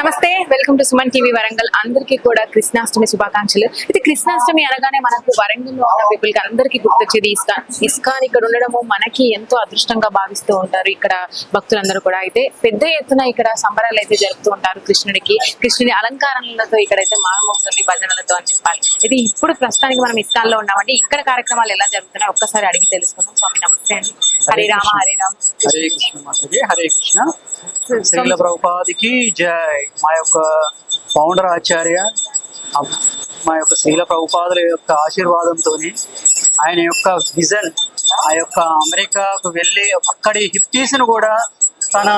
నమస్తే, welcome to Suman TV Warangal. అందరికీ కూడా కృష్ణాష్టమి శుభాకాంక్షలు. అయితే కృష్ణాష్టమి అనగానే మనకు వరంగల్లో ఉన్న పీపుల్ కి అందరికీ గుర్తొచ్చేది ఇస్కాన్. ఇస్కాన్ ఇక్కడ ఉండడము మనకి ఎంతో అదృష్టంగా భావిస్తూ ఉంటారు ఇక్కడ భక్తులందరూ కూడా. అయితే పెద్ద ఎత్తున ఇక్కడ సంబరాలు అయితే జరుపుతూ ఉంటారు కృష్ణుని అలంకారాలతో ఇక్కడైతే మారుమవుతుంది భజనలతో అని చెప్పాలి. అయితే ఇప్పుడు ప్రస్తుతానికి మనం ఇస్కాన్ లో ఉన్నామండి. ఇక్కడ కార్యక్రమాలు ఎలా జరుగుతున్నాయి ఒక్కసారి అడిగి తెలుసుకుందాం. స్వామి నమస్తే అండి. హరే రామ హరే రామ. హరే కృష్ణ మాతాజీ, హరే కృష్ణ. శ్రీల ప్రభుపాదికి జై. మా యొక్క ఫౌండర్ ఆచార్య మా యొక్క శ్రీల ప్రభుపాదుల యొక్క ఆశీర్వాదంతో ఆయన యొక్క విజన్ ఆ యొక్క అమెరికాకు వెళ్ళి అక్కడి హిప్పీస్ను కూడా తన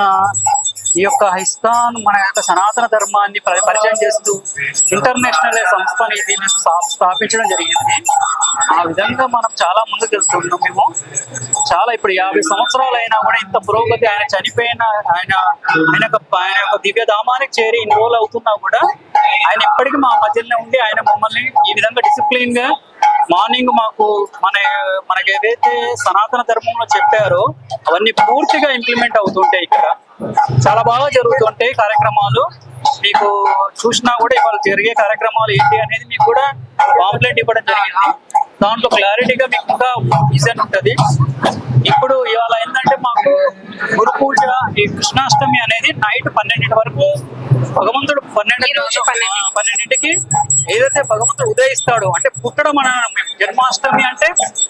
ఈ యొక్క ఇస్కాన్ మన యొక్క సనాతన ధర్మాన్ని పరిచయం చేస్తూ ఇంటర్నేషనల్ సంస్థని దీన్ని స్థాపించడం జరిగింది. ఆ విధంగా మనం చాలా ముందుకు వెళ్తున్నాం. మేము చాలా ఇప్పుడు 50 సంవత్సరాలు అయినా కూడా ఇంత పురోగతి, ఆయన చనిపోయిన ఆయన యొక్క దివ్యధామానికి చేరి ఇన్వాల్వ్ అవుతున్నా కూడా ఆయన ఎప్పటికీ మా మధ్యలోనే ఉండి ఆయన మమ్మల్ని ఈ విధంగా డిసిప్లిన్ గా మార్నింగ్ మాకు మనకి ఏదైతే సనాతన ధర్మంలో చెప్పారో అవన్నీ పూర్తిగా ఇంప్లిమెంట్ అవుతుంటాయి. ఇక్కడ చాలా బాగా జరుగుతుంటాయి కార్యక్రమాలు. మీకు చూసినా కూడా ఇవాళ జరిగే కార్యక్రమాలు ఏంటి అనేది మీకు కూడా పాంప్లెట్ ఇవ్వడం జరిగింది. దాంట్లో క్లారిటీగా మీకు ఇంకా విజన్ ఉంటుంది. ఇప్పుడు ఇవాళ ఏంటంటే మాకు గురు పూజ, ఈ కృష్ణాష్టమి అనేది నైట్ 12 వరకు భగవంతుడు 12కి ఏదైతే భగవంతుడు ఉదయిస్తాడో, అంటే పుట్టడం మన జన్మాష్టమి అంటే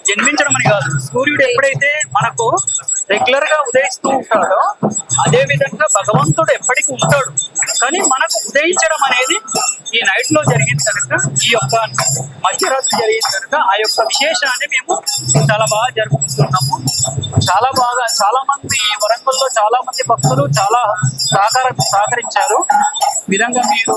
జన్మించడం అని కాదు. సూర్యుడు ఎప్పుడైతే మనకు రెగ్యులర్ గా ఉదయిస్తూ ఉంటాడో అదే విధంగా భగవంతుడు ఎప్పటికీ ఉంటాడు. కానీ మనకు ఉదయించడం అనేది ఈ నైట్ లో జరిగింది కనుక, ఈ యొక్క మధ్యరాత్రి జరిగింది కనుక ఆ యొక్క విశేషాన్ని మేము చాలా బాగా జరుపుకుంటున్నాము. చాలా మంది వరంగల్లో చాలా మంది భక్తులు చాలా సహకరించారు. విధంగా మీరు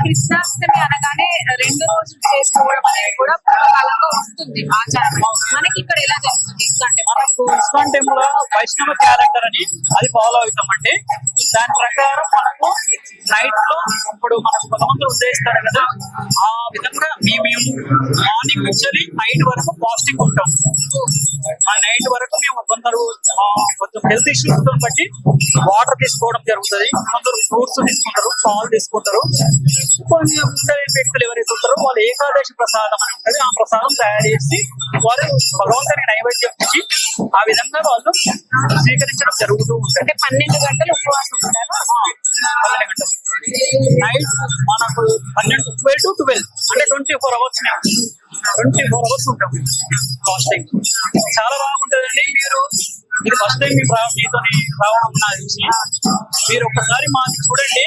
కృష్ణాష్టమి అనగానే 2 రోజులు చేసుకోవడం అనేది కూడా పూర్వకాలంగా వస్తుంది ఆచారం. మనకి ఇక్కడ ఎలా జరుగుతుంది అంటే మనకు ఇస్కాన్ టెంపుల్ వైష్ణవ క్యాలెండర్ అని అది ఫాలో అవుతామండి. దాని ప్రకారం మనకు నైట్ లో ఇప్పుడు మనకు భగవంతుడు ఉదయిస్తాడు కదా, ఆ విధంగా మేము మార్నింగ్ నుంచి నైట్ వరకు ఫాస్టింగ్ ఉంటాం. ఆ నైట్ వరకు మేము కొందరు కొంచెం హెల్త్ ఇష్యూస్ తో బట్టి వాటర్ తీసుకోవడం జరుగుతుంది. కొందరు ఫ్రూట్స్ తీసుకుంటారు, పాలు తీసుకుంటారు. కొంచెం వ్యక్తులు ఎవరైతే ఉంటారో వాళ్ళు ఏకాదశి ప్రసాదం అని ఉంటుంది, ఆ ప్రసాదం తయారు చేసి వారు భగవంతునికి నైవేద్యం ఇచ్చి ఆ విధంగా వాళ్ళు స్వీకరించడం జరుగుతూ ఉంటుంది. 12 గంటలు ఉపవాసం ఉంటారు. 12 గంటలు నైట్ మనకు 12 to 12 అంటే 24 hours 24 hours ఉంటాం ఫాస్టింగ్. చాలా బాగుంటుందండి. మీరు ఇది ఫస్ట్ టైం మీతో రావడం నాకు మీరు ఒక్కసారి మాది చూడండి.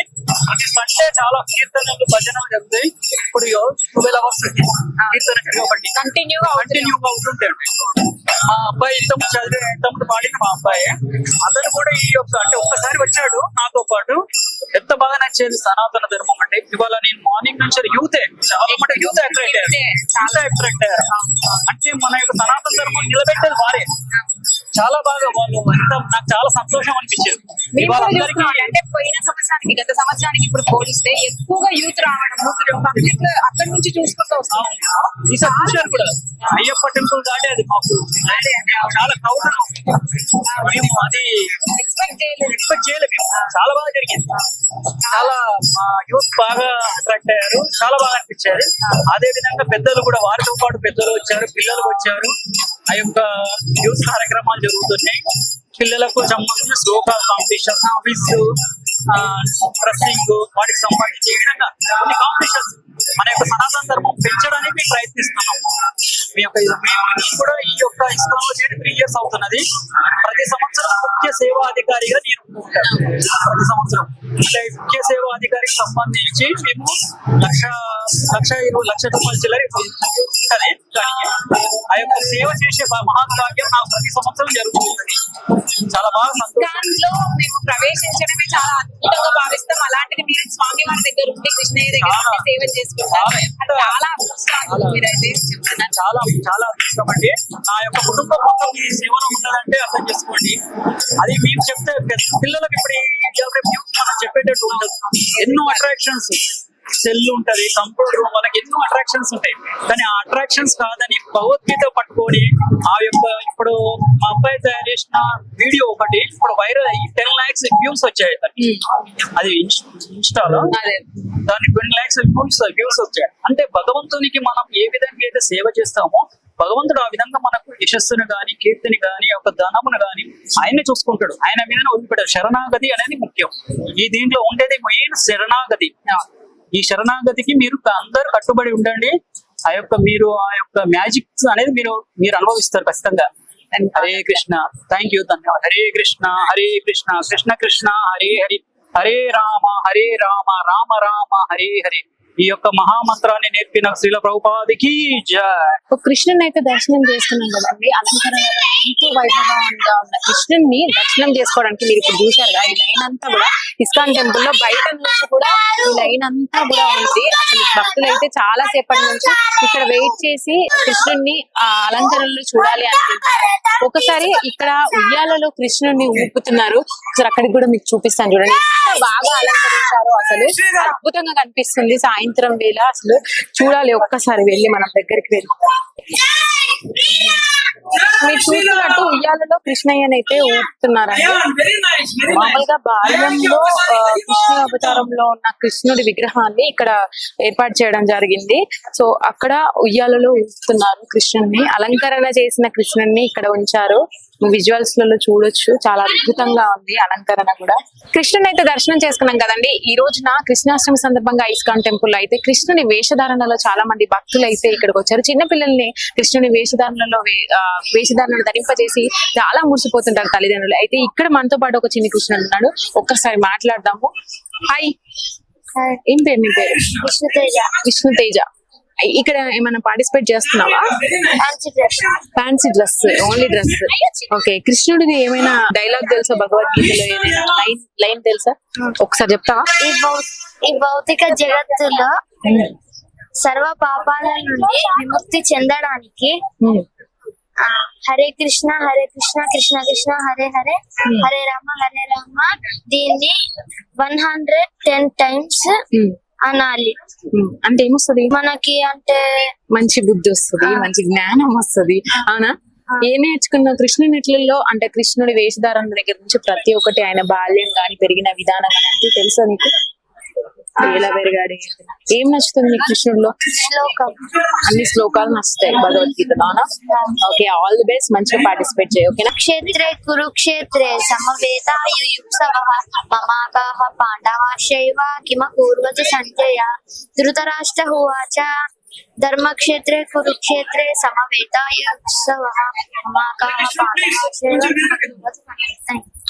ప్రతి సండే చాలా కీర్తనలు భజనలు జరుగుతాయి. ఇప్పుడు 12 hours కీర్తన ఒకటి కంటిన్యూగా అవుతుంటాయి. మా అబ్బాయి ఇంతకుముందు పాడిన మా అబ్బాయి, అతను కూడా ఈ యొక్క అంటే ఒక్కసారి వచ్చాడు నాతో పాటు. ఎంత బాగా నచ్చేది సనాతన ధర్మం అంటే. ఇవాళ నేను మార్నింగ్ నుంచి చాలా మంది యూత్ అట్రాక్ట్ అయ్యారు. అంటే మన యొక్క సనాతన ధర్మం నిలబెట్టేది వారే. చాలా బాగా వాళ్ళు నాకు చాలా సంతోషం అనిపించేది. అంటే పోయిన సంవత్సరానికి గత సంవత్సరానికి ఇప్పుడు పోలిస్తే ఎక్కువగా యూత్ రావడం, పబ్లిక్ అక్కడి నుంచి చూసుకుంటూ వస్తాం. ఈసారి చూశారు కూడా అయ్యప్ప టెంపుల్ దాటి అది మాకు చాలా క్రౌడ్. మేము అది ఎక్స్పెక్ట్ చేయలేదు. చాలా బాగా జరిగింది. చాలా యూత్ బాగా అట్రాక్ట్ అయ్యారు. చాలా బాగా అనిపించేది. అదే విధంగా పెద్దలు కూడా, వారితో పాటు పెద్దలు వచ్చారు, పిల్లలు వచ్చారు. ఆ యొక్క యూత్ కార్యక్రమాలు జరుగుతున్నాయి. పిల్లలకు సంబంధించిన శ్లోకాల కాంపిటీషన్, క్విజ్, డ్రెస్సింగ్, వాటికి సంబంధించి ఈ విధంగా కొన్ని కాంపిటీషన్స్ మన యొక్క సనాతన ధర్మం పెంచడానికి మేము ప్రయత్నిస్తున్నాం. మేము కూడా ఈ యొక్క ఇస్కాన్ లో చేరి 3 years అవుతున్నది. ప్రతి సంవత్సరం ముఖ్య సేవా అధికారిగా నేను ఉంటాను. ప్రతి సంవత్సరం అంటే ముఖ్య సేవా అధికారికి సంబంధించి మేము లక్ష రూపాయల చిల్లర ఉంటది. ఆ యొక్క సేవ చేసే మహాభాగ్యం నాకు ప్రతి సంవత్సరం జరుగుతుంది. చాలా బాగా దాంట్లో మేము ప్రవేశించడమే చాలా అద్భుతంగా భావిస్తాం. అలాంటిది మీరు స్వామి వారి దగ్గర ఉంటే, కృష్ణయ్య దగ్గర సేవ చేసుకుంటారు. చాలా మీరైతే చెప్తున్నారు. చాలా చాలా అదృష్టం అండి. నా యొక్క కుటుంబం మొత్తం ఈ సేవలో ఉన్నదంటే అర్థం చేసుకోండి. అది మేము చెప్తే పిల్లలకు ఇప్పుడు మనం చెప్పేటట్టు ఉంటుంది. ఎన్నో అట్రాక్షన్స్ సెల్ ఉంటది, కంప్యూటర్ రూమ్, వాళ్ళకి ఎన్నో అట్రాక్షన్స్ ఉంటాయి. కానీ ఆ అట్రాక్షన్స్ కాదని భగవద్గీత పట్టుకొని ఆ యొక్క ఇప్పుడు మా అబ్బాయి తయారు చేసిన వీడియో ఒకటి ఇప్పుడు వైరల్ అయ్యి 10 lakhs వ్యూస్ వచ్చాయి. అది ఇన్స్టాలో అదే దానికి 20 lakhs వ్యూస్ వచ్చాయి. అంటే భగవంతునికి మనం ఏ విధంగా అయితే సేవ చేస్తామో భగవంతుడు ఆ విధంగా మనకు యశస్సును గాని, కీర్తిని గాని, ఒక ధనమును గాని ఆయన్ని చూసుకుంటాడు. ఆయన మీద వదిలిపెట్టాడు. శరణాగతి అనేది ముఖ్యం. ఈ దీంట్లో ఉండేది మెయిన్ శరణాగతి. ఈ శరణాగతికి మీరు అందరు కట్టుబడి ఉండండి. ఆ యొక్క మ్యాజిక్స్ అనేది మీరు అనుభవిస్తారు ఖచ్చితంగా. హరే కృష్ణ. థ్యాంక్ యూ, ధన్యవాదాలు. హరే కృష్ణ కృష్ణ కృష్ణ హరే హరి, హరే రామ రామ రామ హరే హరే. ఈ యొక్క మహామంత్రాన్ని నేర్పిన శ్రీల ప్రభుపాదికి జై. కృష్ణుని అయితే దర్శనం చేసుకున్నాం కదండి. అలంకరణ ఎంతో వైభవంగా ఉన్న కృష్ణుని దర్శనం చేసుకోవడానికి మీరు ఇప్పుడు చూశారుగా ఈ లైన్ అంతా కూడా ఇస్కాన్ టెంపుల్ లో బయట నుంచి కూడా ఈ లైన్ అంతా కూడా ఉంది. అసలు భక్తులు అయితే చాలా సేపటి నుంచి ఇక్కడ వెయిట్ చేసి కృష్ణుని ఆ అలంకరణలు చూడాలి అనుకుంటున్నారు. ఒకసారి ఇక్కడ ఉయ్యాలలో కృష్ణుని ఊపుతున్నారు. ఒకసారి అక్కడికి కూడా మీకు చూపిస్తాను చూడండి. ఎంత బాగా అలంకరించారో అసలు అద్భుతంగా కనిపిస్తుంది. సాయంత్రం వేళ అసలు చూడాలి, ఒక్కసారి వెళ్ళి మనం దగ్గరికి వెళ్ళి. మీరు చూస్తున్నట్టు ఉయ్యాలలో కృష్ణయ్యనైతే ఊపుతున్నారండి. మామూలుగా బాల్యంలో కృష్ణ అవతారంలో ఉన్న కృష్ణుడి విగ్రహాన్ని ఇక్కడ ఏర్పాటు చేయడం జరిగింది. సో అక్కడ ఉయ్యాలలో ఊపుతున్నారు కృష్ణుడిని. అలంకరణ చేసిన కృష్ణుడిని ఇక్కడ ఉంచారు. విజువల్స్ లలో చూడొచ్చు, చాలా అద్భుతంగా ఉంది అలంకరణ కూడా. కృష్ణుని అయితే దర్శనం చేసుకున్నాం కదండి. ఈ రోజున కృష్ణాష్టమి సందర్భంగా ఇస్కాన్ టెంపుల్ అయితే కృష్ణుని వేషధారణలో చాలా మంది భక్తులు అయితే ఇక్కడికి వచ్చారు. చిన్న పిల్లల్ని కృష్ణుని వేషధారణలో వేషధారణలు ధరింపజేసి చాలా మురిసిపోతుంటారు తల్లిదండ్రులు. అయితే ఇక్కడ మనతో పాటు ఒక చిన్న కృష్ణుడు ఉన్నాడు. ఒక్కసారి మాట్లాడదాము. హాయ్, ఏం పేరు నీ పేరు? విష్ణుతేజ. ఇక్కడ ఏమైనా పార్టిసిపేట్ చేస్తున్నావా? Fancy dress, only dress. Okay, కృష్ణుడిది ఏమైనా డైలాగ్ తెలుసా? భగవద్గీతలో ఏమైనా లైన్ తెలుసా? ఒకసారి చెప్తావా? ఈ భౌతిక జగత్తులో సర్వ పాపాల నుండి విముక్తి చెందడానికి హరే కృష్ణ కృష్ణ కృష్ణ హరే హరే, హరే రామ దీన్ని 110 times అనాలి. అంటే ఏమొస్తుంది మనకి? అంటే మంచి బుద్ధి వస్తుంది, మంచి జ్ఞానం వస్తుంది. అవునా? ఏం నేర్చుకున్నావు కృష్ణుని నెట్లలో? అంటే కృష్ణుడి వేషధారణ దగ్గర నుంచి ప్రతి ఒక్కటి, ఆయన బాల్యం గాని, పెరిగిన విధానం అంటే తెలుసా నీకు? ఎలా పెరిగాడు? ఏం నచ్చుతుంది నీకు కృష్ణుడిలో? శ్లోకం. అన్ని శ్లోకాలు నచ్చుతాయి భగవద్గీతలో. అవునా? Okay, all the best. మంచిగా పార్టిసిపేట్ చేయి. ఓకేనా? క్షేత్రే కురుక్షేత్రే సమవేతాయుయుత్సవః మమాకాః పాండవాశ్చైవ కిమకూర్వత సంజయ ధృతరాష్ట్ర ఉవాచ ధర్మక్షేత్రే కురుక్షేత్రే సమవేతాయుయుత్సవః మమాకాః పాండవాశ్చైవ కిమకూర్వత సంజయ.